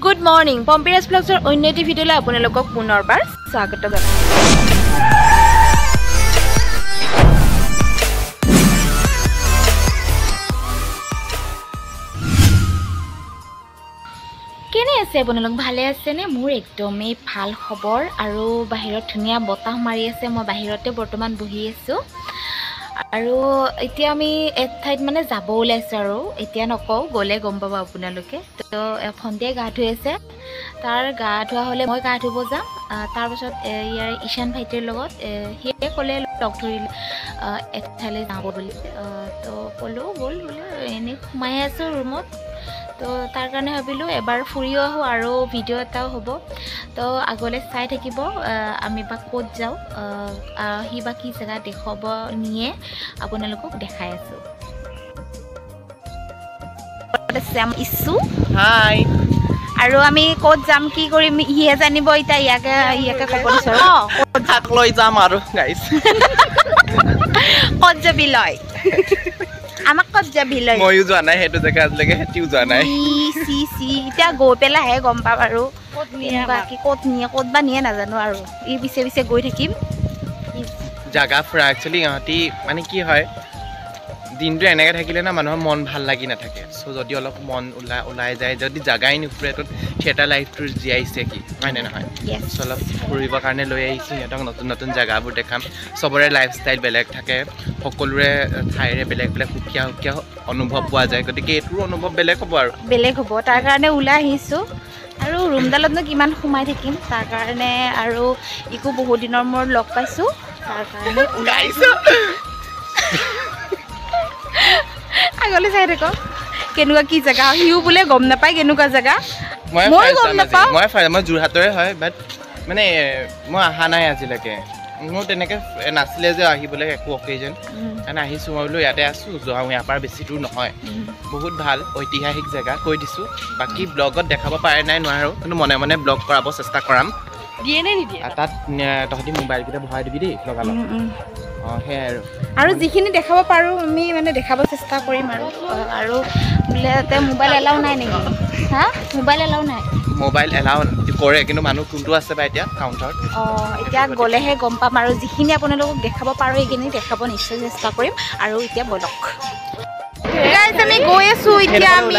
Good morning. Pompiras Vlogsৰ অন্য এটি ভিডিঅ'লৈ আপোনালোকক পুনৰবাৰ স্বাগত জনাইছো। কেনে আছে আপোনালোক ভালে আছে নে? মোৰ একদমেই ভাল খবৰ আৰু বাহিৰত ধুনীয়া বতাহ মাৰি আছে। মই বাহিৰতে বৰ্তমান বহি আছো আৰু এতিয়া আমি এক ঠাইত মানে যাব ওলাইছো আৰু এতিয়া নকওঁ, গ'লে গম পাব আপোনালোকে। তো ভণ্টিয়ে গা ধুই আছে, তাৰ গা ধোৱা হ'লে মই গা ধুব যাম। তাৰপাছত ইয়াৰ ঈশান ভাইটিৰ লগত সিয়ে ক'লে লগ ধৰিলে এক ঠাইলৈ যাব বুলি। তো ক'লোঁ ব'ল বোলে, এনেই সোমাই আছোঁ ৰুমত। তো তাৰ কাৰণে ভাবিলোঁ এবাৰ ফুৰিও আহোঁ আৰু ভিডিঅ' এটাও হ'ব। তো আগলৈ চাই থাকিব আমি বা ক'ত যাওঁ, সি বা কি জেগা দেখুৱাব নিয়ে আপোনালোকক দেখাই আছোঁ। ইছু হাই, আৰু আমি ক'ত যাম কি কৰিম ইহে জানিব। এতিয়া ইয়াকে ক'ব দিছোঁ তাক লৈ যাম আৰু গাইছ। ক'ত যাবি লয় আমাক ক'ত যাবি লয়? ময়ো যোৱা নাই সেইটো জেগা আজিলৈকে, সেটিও যোৱা নাই। এতিয়া গৈ পেলাইহে গম পাম আৰু বাকী ক'ত নিয়ে, ক'ত বা নিয়ে নাজানো আৰু ই পিছে পিছে গৈ থাকিম। জাগা ফুৰা একচুৱেলি ইহঁতি মানে কি হয়, দিনটো এনেকৈ থাকিলে না মানুহৰ মন ভাল লাগি নাথাকে। চ' যদি অলপ মন ওলাই যায়, যদি জাগাই নুফুৰে তো থিয়েটাৰ লাইফটো জীয়াইছে কি, হয়নে নহয়? চ' অলপ ফুৰিবৰ কাৰণে লৈ আহিছোঁ সিহঁতক, নতুন নতুন জেগাবোৰ দেখাম। চবৰে লাইফষ্টাইল বেলেগ থাকে, সকলোৰে ঠাইৰে বেলেগ বেলেগ সুকীয়া সুকীয়া অনুভৱ পোৱা যায়। গতিকে এইটোৰো অনুভৱ বেলেগ হ'ব আৰু বেলেগ হ'ব। তাৰ কাৰণে ওলাই আহিছোঁ আৰু ৰুমডালতনো কিমান সোমাই থাকিম, তাৰ কাৰণে আৰু ইকো বহুত দিনৰ মূৰত লগ পাইছোঁ, তাৰ কাৰণে ওলাই আহিছোঁ। আগলৈ চাই থাকক কেনেকুৱা কি জেগা। সিও বোলে গম নাপায় কেনেকুৱা জেগা, মই গম নাপাওঁ। মই যোৰহাটৰে হয়, বাট মানে মই অহা নাই আজিলৈকে। মোৰ তেনেকৈ নাছিলে যে আহিবলৈ একো অকেজন, কাৰণে আহিছোঁ। মই বোলো ইয়াতে আছোঁ, যাওঁ, ইয়াৰ পৰা বেছি দূৰ নহয়। বহুত ভাল ঐতিহাসিক জেগা, কৈ দিছোঁ। বাকী ব্লগত দেখাব পাৰে নাই নোৱাৰোঁ, কিন্তু মনে মনে ব্লগ কৰাব চেষ্টা কৰাম। দিয়ে নে নিদিয়ে? তাত তহঁতি মোবাইলকেইটা ভৰাই দিবি দেই লগালগ। অঁ সেয়াই আৰু যিখিনি দেখাব পাৰোঁ আমি মানে দেখাব চেষ্টা কৰিম আৰু বোলে তাতে মোবাইল এলাও নাই নেকি? হা, মোবাইল এলাও নাই? মোবাইল এলাও কৰে, কিন্তু মানুহ কোনটো আছে বা এতিয়া কাউণ্টাৰত। অঁ এতিয়া গ'লেহে গম পাম আৰু যিখিনি আপোনালোকক দেখাব পাৰোঁ সেইখিনি দেখাব নিশ্চয় চেষ্টা কৰিম। আৰু এতিয়া বলক গাইজ, আমি গৈ আছোঁ। এতিয়া আমি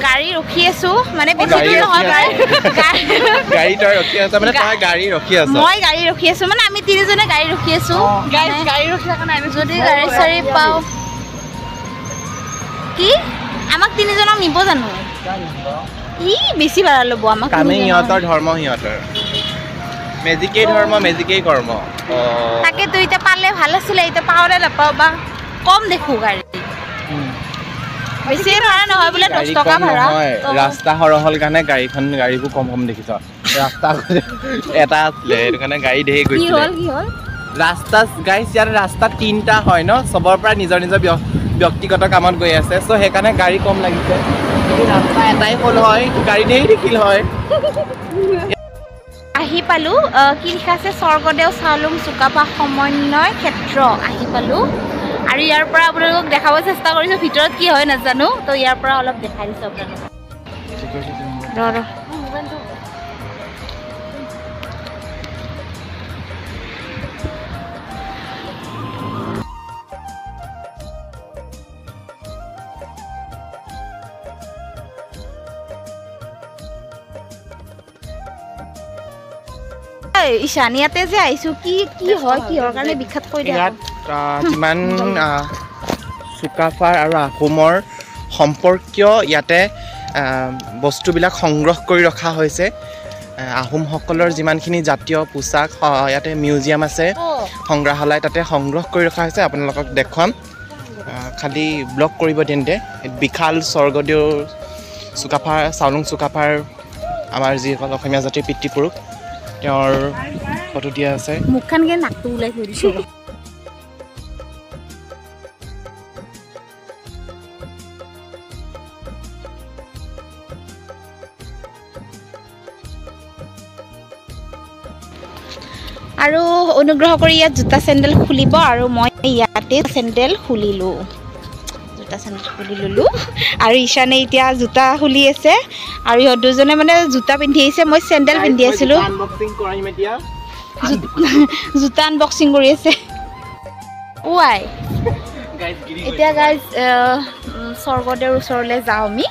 গাড়ী ৰখি আছোঁ, মানে বেছি দূৰ নহয়। মই গাড়ী ৰখি আছোঁ, মানে আমি তিনিজনে গাড়ী ৰখি আছোঁ। যদি গাড়ী চাড়ী পাওঁ কি আমাক তিনিজনক নিব জানো? ই বেছি ভাড়া ল'ব আমাক। সিহঁতৰ ধৰ্ম, সিহঁতৰ মেজিকেই ধৰ্ম, মেজিকেই কৰ্ম। তাকেতো এতিয়া পালে ভাল আছিলে, এতিয়া পাওঁনে নাপাওঁ বা। কম দেখোঁ গাড়ী, বেছি ভাড়া নহয় বোলে, 10 টকা ভাড়া। ৰাস্তা সৰহল কাৰণে গাড়ীবোৰ কম কম দেখিছ। ৰাস্তা এটা আছিলে, সেইটো কাৰণে গাড়ী ধেৰ গৈছিলে। ৰাস্তা গাইছ, ইয়াত ৰাস্তা 3টা হয় ন, চবৰ পৰা নিজৰ নিজৰ ব্যক্তিগত কামত গৈ আছে। চ' সেইকাৰণে গাড়ী কম লাগিছে। ৰাস্তা এটাই হ'ল হয়, গাড়ী ধেৰ দেখিল হয়। আহি পালোঁ, কি লিখা আছে, স্বৰ্গদেউ চাওলুং চুকাফা সমন্বয় ক্ষেত্ৰ আহি পালোঁ। আৰু ইয়াৰ পৰা আপোনালোকক দেখাব চেষ্টা কৰিছোঁ, ভিতৰত কি হয় নাজানো। তো ইয়াৰ পৰা অলপ দেখাই দিছোঁ আপোনালোকক। ঈশান, ইয়াতে যে আহিছোঁ, কি কি হয়, কিহৰ কাৰণে বিখ্যাত কৈ দিয়া? ইয়াত যিমান চুকাফাৰ আৰু আহোমৰ সম্পৰ্কীয় ইয়াতে বস্তুবিলাক সংগ্ৰহ কৰি ৰখা হৈছে। আহোমসকলৰ যিমানখিনি জাতীয় পোচাক ইয়াতে মিউজিয়াম আছে, সংগ্ৰহালয় তাতে সংগ্ৰহ কৰি ৰখা হৈছে। আপোনালোকক দেখুৱাম, খালি ব্লগ কৰিব তেন্তে। বিশাল স্বৰ্গদেউ চাওলুং চুকাফাৰ, আমাৰ যিসকল অসমীয়া জাতিৰ পিতৃপুৰুষ, তেওঁৰ ফটো দিয়া আছে। মুখখানকে নাকটো ওলাই থৈ দিছোঁ। আৰু অনুগ্ৰহ কৰি ইয়াত জোতা চেণ্ডেল খুলিব, আৰু মই ইয়াতে চেণ্ডেল খুলিলোঁ। জোতা জোতা চেণ্ডেল খুলি ল'লোঁ আৰু ঈশানে এতিয়া জোতা খুলি আছে আৰু ইহঁত দুজনে মানে জোতা পিন্ধি আহিছে মই চেণ্ডেল পিন্ধি আছিলোঁ জোতা আনবক্সিং কৰি আছে ৱাই এতিয়া গাইজ স্বৰ্গদেউৰ ওচৰলৈ যাওঁ আমি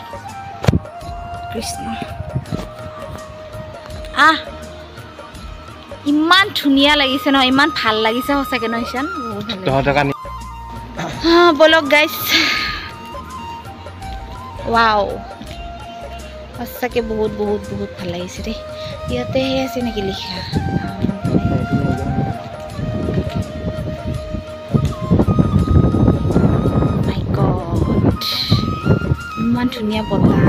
কৃষ্ণ ইমান ধুনীয়া লাগিছে ন ইমান ভাল লাগিছে সঁচাকৈ ন ঈশান বলক গাইজ ৱাও সঁচাকৈ বহুত বহুত বহুত ভাল লাগিছে দেই ইয়াতে সেই আছে নেকি লিখা মাই গড ইমান ধুনীয়া বতাহ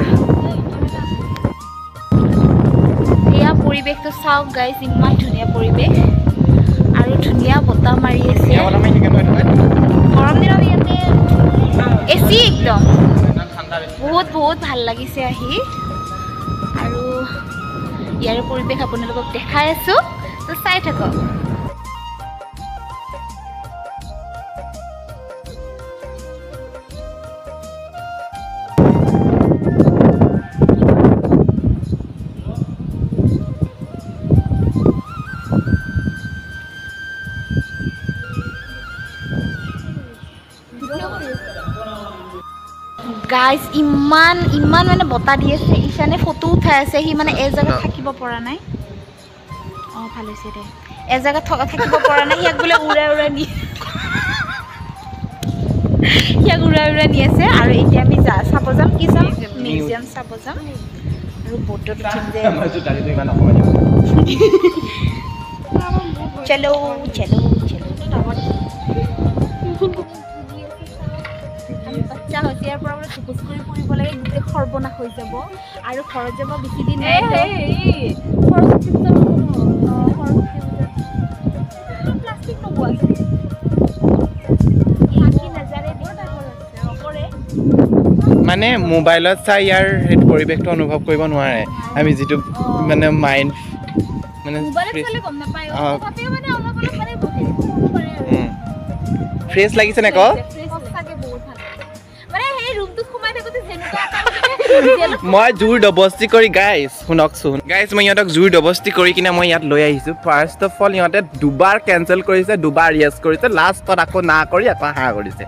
এয়া পৰিৱেশটো চাওক গাইজ ইমান ধুনীয়া পৰিৱেশ আৰু ধুনীয়া বতাহ মাৰি আছে গৰম দিনত ইয়াতে এচি একদম বহুত বহুত ভাল লাগিছে আহি আৰু ইয়াৰ পৰিৱেশ আপোনালোকক দেখাই আছোঁ তো চাই থাকক গাইজ ইমান ইমান মানে বতাহ দি আছে ঈশানে ফটো উঠাই আছে সি মানে এজেগাত থাকিব পৰা নাই ভাল হৈছে দে এজেগাত থাকিব পৰা নাই সিয়াক বোলে উৰাই উৰাই নি সিয়াক উৰাই উৰাই নি আছে আৰু এতিয়া আমি চাব যাম কি চাম মিউজিয়াম চাব যাম আৰু ব'টত উঠিম যে চলো চলো চলো বাচ্চা হৈছে ইয়াৰ পৰা মানে চুকুচ কৰি ফুৰিব লাগে গোটেই সৰ্বনাশ হৈ যাব আৰু ঘৰত যাব বেছি দিন নাই প্লাষ্টিক নোপোৱা মানে মোবাইলত চাই ইয়াৰ সেইটো পৰিৱেশটো অনুভৱ কৰিব নোৱাৰে আমি যিটো মানে মাইণ্ড মানে ফ্ৰেছ লাগিছে নে ক মই জোৰ দবস্তি কৰি গাইজ শুনকচোন গাইজ মই ইহঁতক জোৰ দবস্তি কৰি কিনে মই ইয়াত লৈ আহিছোঁ ফাৰ্ষ্ট অফ অল ইহঁতে দুবাৰ কেঞ্চেল কৰিছে দুবাৰ য়েছ কৰিছে লাষ্টত আকৌ না কৰি আকৌ হা কৰিছে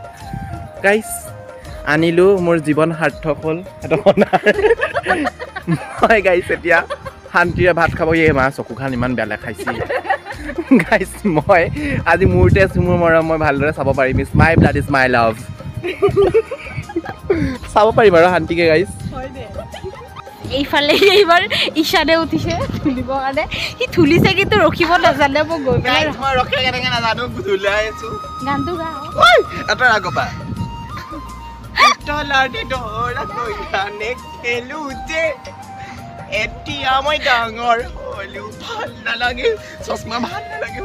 গাইজ আনিলোঁ মোৰ জীৱন সাৰ্থক হ'ল সেইটো মই গাইজ এতিয়া শান্তিৰে ভাত খাব মা চকুখান ইমান বেয়া খাইছে গাইজ মই আজি মোৰতে আছোঁ মোৰ মৰম মই ভালদৰে চাব পাৰিম is my blood is my love চাব পাৰিম আৰু শান্তিকে গাইজ এইফালে এইবাৰ ঈশানে উঠিছে ধুলিবৰ কাৰণে সি ধুলিছে কিন্তু ৰখিব নাজানে মই গৈ পেলাই গানটো গা এতিয়া মই ডাঙৰ হ'লো ভাল নালাগে চশমা ভাল নালাগে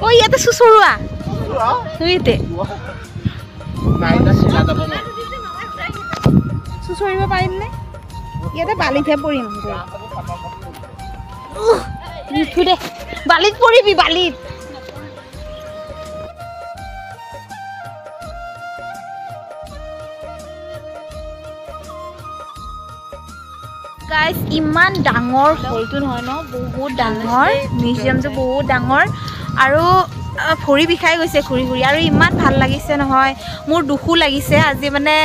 ঐ ইয়াতে চুচৰুৱা চুচৰিব পাৰিম নে ইয়াতে বালিতহে পৰিম নুঠো দে বালিত পৰিবি বালিত গাইজ ইমান ডাঙৰ হলটো নহয় ন বহুত ডাঙৰ মিউজিয়ামটো বহুত ডাঙৰ আৰু ভৰি বিষাই গৈছে ঘূৰি ঘূৰি আৰু ইমান ভাল লাগিছে নহয় মোৰ দুখো লাগিছে আজি মানে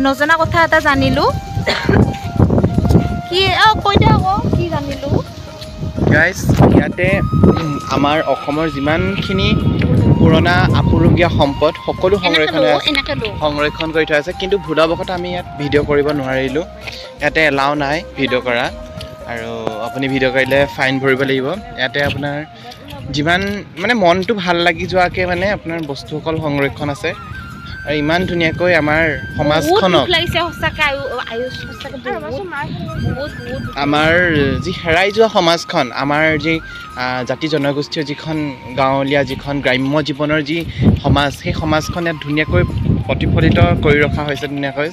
নজনা কথা এটা জানিলোঁ কি কৈ দে আকৌ কি জানিলোঁ গাইজ ইয়াতে আমাৰ অসমৰ যিমানখিনি পুৰণা আপুৰুগীয়া সম্পদ সকলো সংৰক্ষণ কৰি থোৱা আছে কিন্তু ভুলবশতঃ আমি ইয়াত ভিডিঅ' কৰিব নোৱাৰিলোঁ ইয়াতে এলাও নাই ভিডিঅ' কৰা আৰু আপুনি ভিডিঅ' কৰিলে ফাইন ভৰিব লাগিব ইয়াতে আপোনাৰ যিমান মানে মনটো ভাল লাগি যোৱাকৈ মানে আপোনাৰ বস্তুসকল সংৰক্ষণ আছে আৰু ইমান ধুনীয়াকৈ আমাৰ সমাজখনক আমাৰ যি হেৰাই যোৱা সমাজখন আমাৰ যি জাতি জনগোষ্ঠীয় যিখন গাঁৱলীয়া যিখন গ্ৰাম্য জীৱনৰ যি সমাজ সেই সমাজখন ইয়াত ধুনীয়াকৈ প্ৰতিফলিত কৰি ৰখা হৈছে ধুনীয়াকৈ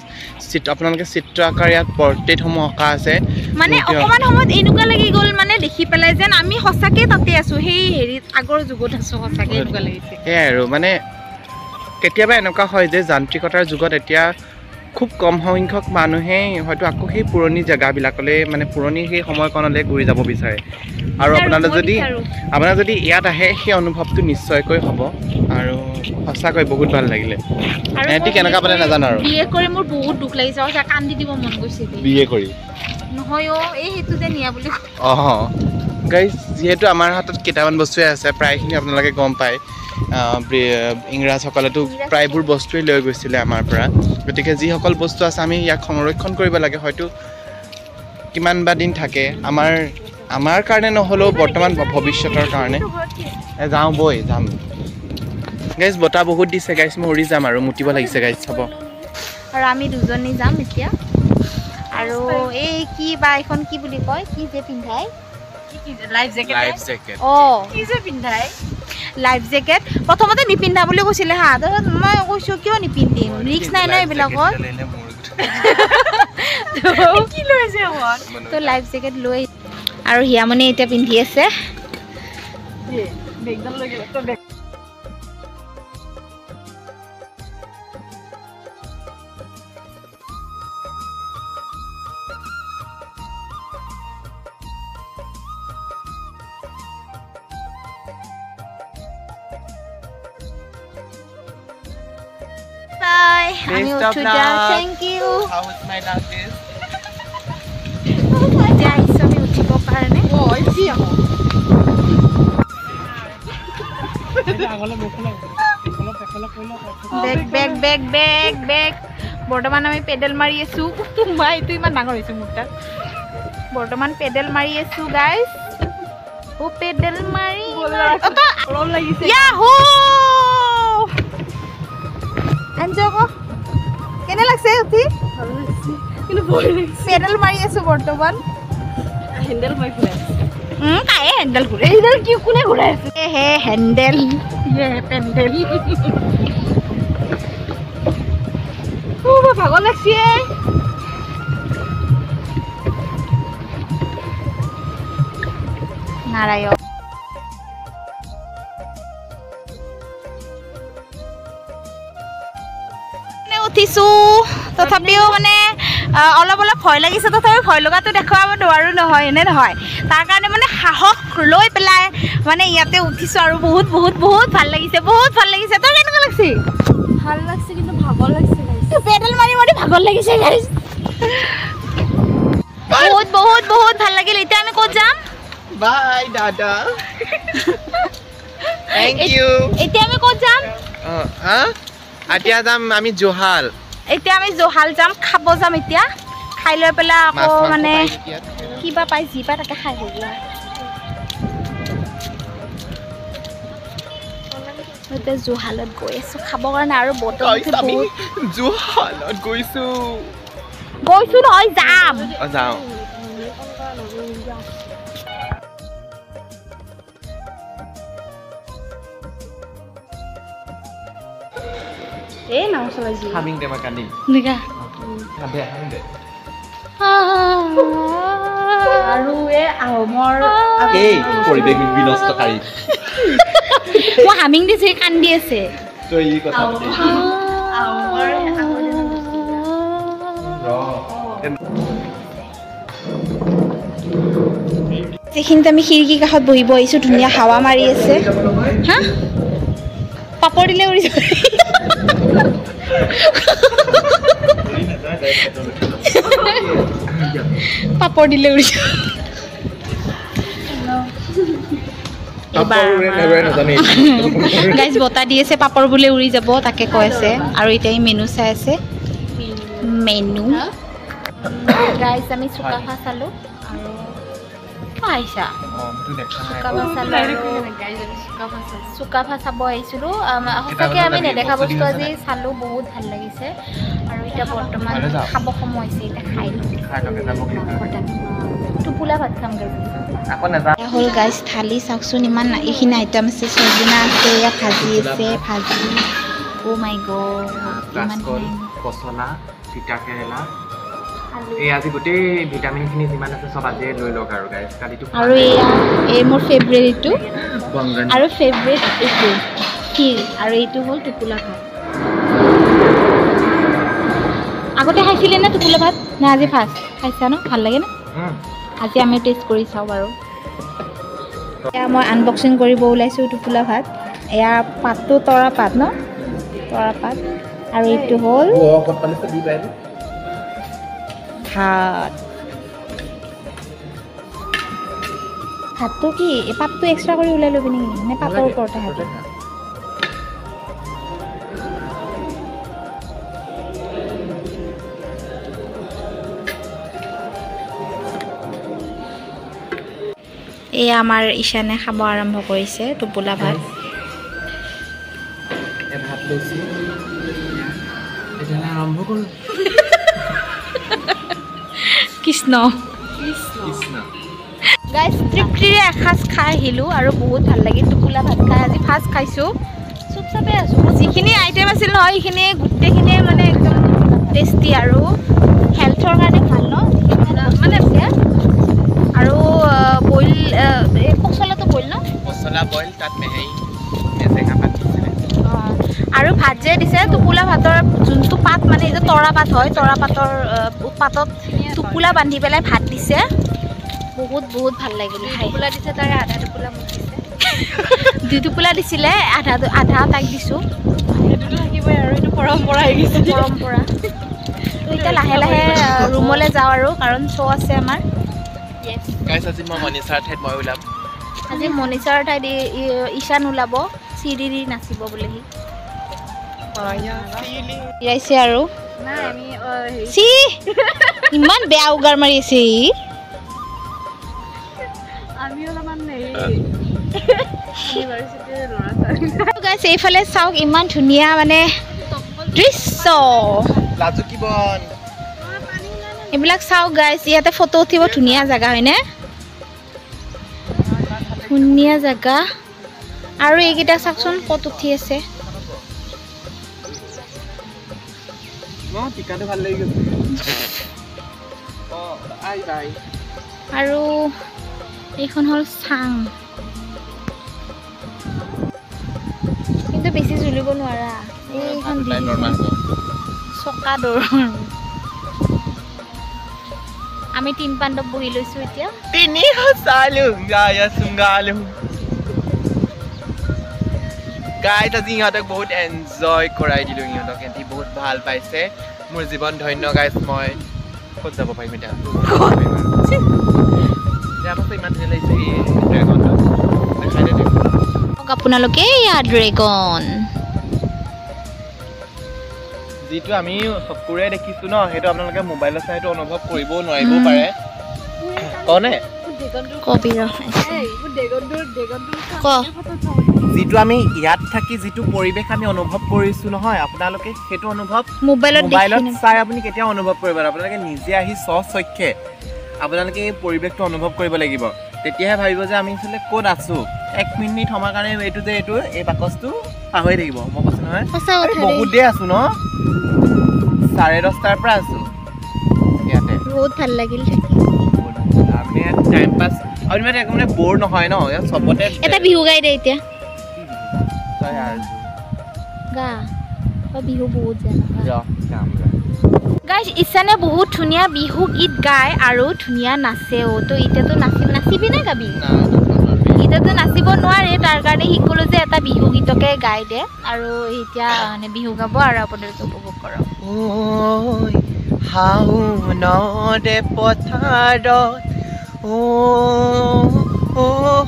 আপোনালোকে চিত্ৰ আকাৰ ইয়াত পৰ্ট্ৰেটসমূহ অঁকা আছে মানে অকণমান সময়ত এনেকুৱা লাগি গ'ল মানে দেখি পেলাই যেন আমি সঁচাকৈ তাতে আছোঁ সেই হেৰিত আগৰ যুগত আছোঁ সঁচাকৈ এনেকুৱা লাগিছে সেয়াই আৰু মানে কেতিয়াবা এনেকুৱা হয় যে যান্ত্ৰিকতাৰ যুগত এতিয়া খুব কম সংখ্যক মানুহে হয়তো আকৌ সেই পুৰণি জেগাবিলাকলৈ মানে পুৰণি সেই সময়কণলৈ ঘূৰি যাব বিচাৰে আৰু আপোনাৰ যদি ইয়াত আহে সেই অনুভৱটো নিশ্চয়কৈ হ'ব আৰু সঁচাকৈ বহুত ভাল লাগিলে এহেঁতি কেনেকুৱা পালে নাজানো আৰু বিয়ে কৰি মোৰ বহুত দুখ লাগিছে আৰু কান্দি দিব মন গৈছে বিয়ে কৰি নহয় এই সেইটো যে নিয়া বুলি গাইজ যিহেতু আমাৰ হাতত কেইটামান বস্তুৱে আছে প্ৰায়খিনি আপোনালোকে গম পায় ইংৰাজসকলেতো প্ৰায়বোৰ বস্তুৱেই লৈ গৈছিলে আমাৰ পৰা গতিকে যিসকল বস্তু আছে আমি ইয়াক সংৰক্ষণ কৰিব লাগে হয়তো কিমান বা দিন থাকে আমাৰ কাৰণে নহ'লেও বৰ্তমান ভৱিষ্যতৰ কাৰণে যাওঁ বৈ যাম গাইজ বতাহ বহুত দিছে গাইজ মই উৰি যাম আৰু মুতিব লাগিছে গাইজ চাব আৰু আমি দুজনী যাম এতিয়া আৰু এই কি বা এখন কি বুলি কয় কি যে পিন্ধাই লাইফ জেকেট কি যে পিন্ধাই লাইফ জেকেট প্ৰথমতে নিপিন্ধা বুলি কৈছিলে হা তাৰপিছত মই কৈছোঁ কিয় নিপিন্ধিম ৰিক্স নাই ন এইবিলাকত কি লৈছে তো লাইফ জেকেট লৈ আৰু হিয়ামণি এতিয়া পিন্ধি আছে Bye. আমি উঠো যা thank you How was my last days? এতিয়া আহিছোঁ আমি উঠিব কাৰণে বেগ বেগ বেগ বেগ বেগ বৰ্তমান আমি পেডেল মাৰি আছোঁ তোমাৰ এইটো ইমান ডাঙৰ হৈছে মোৰ তাত বৰ্তমান পেডেল মাৰি আছোঁ গাইজ পেডেল মাৰি লাগিছে এনজয় কৰ কেনে লাগছে উঠি কিন্তু ভয় লাগিছে পেডেল মাৰি আছোঁ বৰ্তমান হেণ্ডেল মাৰি ফুৰাই কায়ে হেণ্ডেল ঘূৰে হেণ্ডেল কি কোনে ঘূৰাই আছে হে হেণ্ডেল পেণ্ডেল ভাগৰ লাগছে নাৰায়ণ উঠিছোঁ তথাপিও মানে অলপ অলপ ভয় লাগিছে তথাপি ভয় লগাটো দেখুৱাব নোৱাৰোঁ নহয় এনে নহয় তাৰ কাৰণে মানে সাহস লৈ পেলাই মানে ইয়াতে উঠিছোঁ আৰু বহুত বহুত বহুত ভাল লাগিছে তোৰ কেনেকুৱা লাগছে ভাল লাগছে কিন্তু ভাগৰ লাগিছে পেডেল মাৰি মাৰি ভাগৰ লাগিছে গাইজ বহুত বহুত বহুত ভাল লাগিল এতিয়া আমি ক'ত যাম বাই দাদা থ্যাংক ইউ এতিয়া আমি ক'ত যাম এতিয়া যাম আমি জোহাল এতিয়া আমি জোহাল যাম খাব যাম এতিয়া খাই লৈ পেলাই আকৌ মানে কিবা পাই যি পাই তাকে খাই হ'ব এতিয়া জোহালত গৈ আছোঁ খাব কাৰণে আৰু জোহালত গৈছোঁ নহয় যাম যাওঁ এই নাও চলাইছি হামিং দে মাকানি নিকা দে হামিং দে আৰু এই আহোমৰ এই পৰিৱেশ বিনষ্টকাৰী মই হামিং দিছে কান্দি আছে তই এই কথা যিখিনিতে আমি খিৰিকী কাষত বহিব আহিছোঁ ধুনীয়া হাৱা মাৰি আছে হা পাপৰ দিলে উৰি যাব পাপৰ দিলে উৰি যাব গাইজ বতাহ দি আছে পাপৰ বোলে উৰি যাব তাকে কৈ আছে আৰু এতিয়া মেনু চাই আছে মেনু গাইজ আমি চুকাফা চালোঁ আৰু আহিছা চুকাফা চাব আহিছিলোঁ সঁচাকৈ আমি নেদেখা বস্তু আজি চালোঁ বহুত ভাল লাগিছে আৰু এতিয়া বৰ্তমান খাব সময় হৈছে এতিয়া খাই টোপোলা ভাত খাম হ'ল গাইজ থালি চাওকচোন ইমান এইখিনি আইটেম আছে চজিনা আছে ইয়াত ভাজি আছে ভাজি অ' মাই গড ইমান পচলা তিতা কেৰেলা এই আজি গোটেই ভিটামিনখিনি যিমান আছে চব আজিয়ে লৈ লওক আৰু গাইজ কালিটো আৰু এই মোৰ ফেভৰেট এইটো আৰু ফেভৰেট এইটো ক্ষীৰ আৰু এইটো হ'ল টোপোলা ভাত আগতে খাইছিলে নে টোপোলা ভাত নে আজি ফাৰ্ষ্ট খাইছা ন ভাল লাগে নে আজি আমি টেষ্ট কৰি চাওঁ বাৰু এয়া মই আনবক্সিং কৰিব ওলাইছোঁ টোপোলা ভাত এয়া পাতটো তৰা পাত ন তৰা পাত আৰু এইটো হ'ল ভাত ভাতটো কি এই পাতটো এক্সট্ৰা কৰি ওলাই ল'বি নেকি নে পাতৰ ওপৰতে খাবি এয়া আমাৰ ঈশানে খাব আৰম্ভ কৰিছে টোপোলা ভাত ভাত লৈছি এতিয়া আৰম্ভ কৰোঁ কৃষ্ণ কৃষ্ণ গাইজ তৃপ্তিৰে এসাঁজ খাই আহিলোঁ আৰু বহুত ভাল লাগিল টোপোলা ভাত খাই আজি ফাৰ্ষ্ট খাইছোঁ চুপ চাপে আছোঁ যিখিনি আইটেম আছিল নহয় সেইখিনি গোটেইখিনিয়ে মানে একদম টেষ্টি আৰু হেল্থৰ কাৰণে ভাল ন মানে বেয়া আৰু বইল পচলাটো বইল ন পচলা বইল তাত মেজেঙা পাত দিছিলে আৰু ভাত যে দিছে টোপোলা ভাতৰ যোনটো পাত মানে এই যে তৰা পাত হয় তৰা পাতৰ পাতত টোপোলা বান্ধি পেলাই ভাত দিছে বহুত বহুত ভাল লাগিল টোপোলা দিছে তাৰে আধা টোপোলা মোক দিছে দুই টোপোলা দিছিলে আধা তাইক দিছোঁ সেইটোতো থাকিবই আৰু এইটো পৰম্পৰা হৈ গৈছে পৰম্পৰা তো এতিয়া লাহে লাহে ৰুমলৈ যাওঁ আৰু কাৰণ শ্ব' আছে আমাৰ গাইছ আজি মই মনিষাৰ ঠাইত মই ওলাম আজি মনিষাৰ ঠাইত ঈশান ওলাব চিৰি নাচিব বোলে সি আৰু চি ইমান বেয়া উগাৰ মাৰি আছে এইফালে চাওক ইমান ধুনীয়া মানে দৃশ্য এইবিলাক চাওক গাইছ ইয়াতে ফটো উঠিব ধুনীয়া জেগা হয়নে ধুনীয়া জেগা আৰু এইকেইটা চাওকচোন ক'ত উঠি আছে আৰু এইখন হ'ল চাং কিন্তু বেছি জ্বলিব নোৱাৰা এইখন চকা দৌৰ আমি তিন পাণ্ডৱ বহি লৈছোঁ এতিয়া গাইজ আজি ইহঁতক বহুত এনজয় কৰাই দিলোঁ ইহঁতক সিহঁতি বহুত ভাল পাইছে মোৰ জীৱন ধন্য গাইজ মই ক'ত যাব পাৰিম এতিয়া ইমান ধুনীয়া লাগিছে ড্ৰেগনটো দেখাই দে আপোনালোকে ইয়াত ড্ৰেগন যিটো আমি চকুৰে দেখিছোঁ ন সেইটো আপোনালোকে মোবাইলত চাই সেইটো অনুভৱ কৰিবও নোৱাৰিবও পাৰে কনে যিটো আমি ইয়াত থাকি যিটো পৰিৱেশ আমি অনুভৱ কৰিছোঁ নহয় আপোনালোকে সেইটো অনুভৱ মোবাইলত চাই আপুনি কেতিয়াও অনুভৱ কৰিব নোৱাৰে আপোনালোকে নিজে আহি স্বচক্ষে আপোনালোকে এই পৰিৱেশটো অনুভৱ কৰিব লাগিব তেতিয়াহে ভাবিব যে আমি আচলতে ক'ত আছোঁ 1 মিনিট সময় কাৰণে এইটো যে এই বাকচটো পাহৰি থাকিব মই কৈছোঁ নহয় বহুত দেৰি আছোঁ ন 10:30 পৰা আছোঁ ইয়াতে বহুত ভাল লাগিল আমি টাইম পাছ আৰু মানে একদম ব'ৰ নহয় ন ইয়াত চবতে এটা বিহু গাই দে এতিয়া গা বিহু বহুত গাইজ ঈশানে বহুত ধুনীয়া বিহু গীত গায় আৰু ধুনীয়া নাচেও তো এতিয়াতো নাচিবি নে গাবি এতিয়াতো নাচিব নোৱাৰে তাৰ কাৰণে শিকলো যে এটা বিহু গীতকে গাই দে আৰু এতিয়া মানে বিহু গাব আৰু আপোনালোকে উপভোগ কৰক শাওনৰে পথাৰত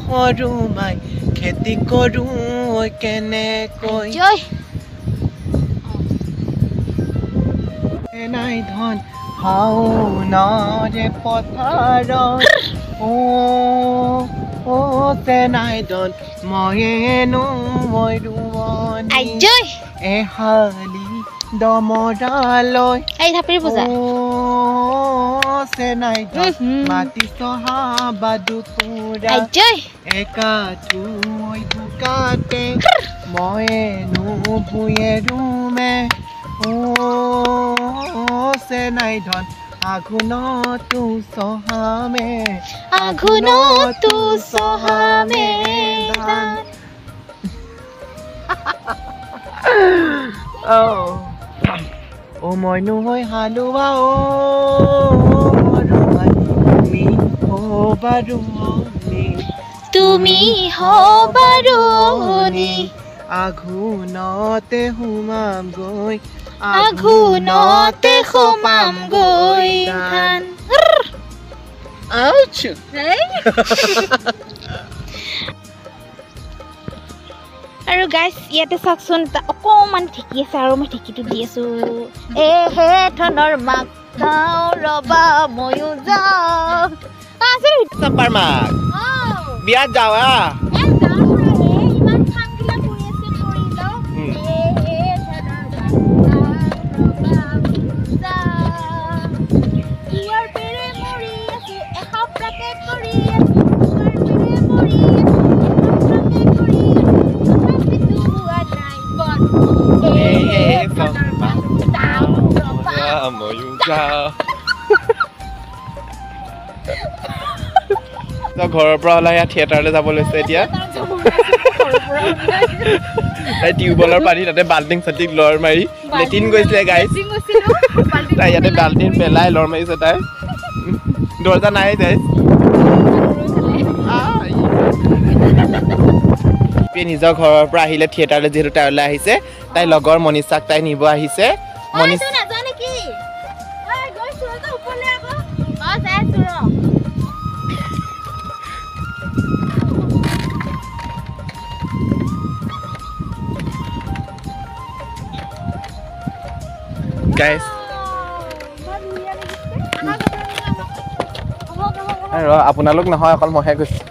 সৰু মাই খেতি কৰোঁ কেনেকৈ নাই ধন শাওনৰে পথাৰত নাই ধন ময়েনো মই ৰোৱনী এহালি দমৰালৈ নাই ধন মাটি চহা বাদুপুৰা একাঠুই বোকাতে ময়েনো ভূঞে ৰুমে নাই ধন আঘোণতো চহামে ও মইনু হৈ হালোৱা ও মৰমাই তুমি হবাৰুনি তুমি হবাৰুনি আঘোণতে সোমাম গৈ আঘোণতে সোমাম গৈ ধান আউচ আৰু গাইছ ইয়াতে চাওকচোন অকণমান ঢেঁকী আছে আৰু মই ঢেঁকীটো দি আছো হে ধনৰ মাক যাওঁ ৰবা ময়ো যাওঁ চাপাৰ মাক বিয়াত যাৱা ঘৰৰ পৰা ওলাই ইয়াত থিয়েটাৰলৈ যাব লৈছে এতিয়া তাই টিউবৱেলৰ পানী তাতে বাল্টিং চাল্টিং লৰ মাৰি লেট্ৰিন গৈছিলে গাইছ তাই ইয়াতে বাল্টিং পেলাই লৰ মাৰিছে তাই দৰ্জা নাই গাইছ নিজৰ ঘৰৰ পৰা আহিলে থিয়েটাৰলৈ যিহেতু তাই ওলাই আহিছে তাই লগৰ মনীষাক তাই নিব আহিছে গাইছ আপোনালোক নহয় অকল মইহে গৈছো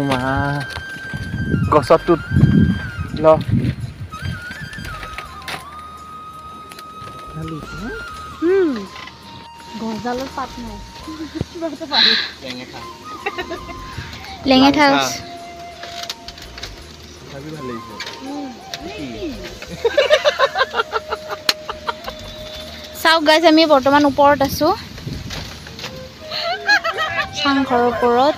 মা গছটোত ল গছডালৰ পাত নাই লেঙেঠা চাওক গাইছ আমি বৰ্তমান ওপৰত আছো চাংঘৰৰ ওপৰত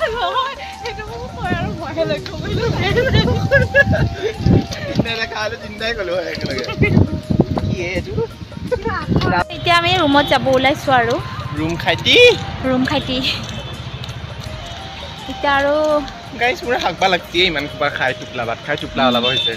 এতিয়া আমি ৰুমত যাব ওলাইছো আৰু ৰুম খাইটি এতিয়া আৰু গাইছ মোৰ হাকবা লাগছে ইমান খোপা খাই টোপলা ভাত খাই টোপলা ওলাব হৈছে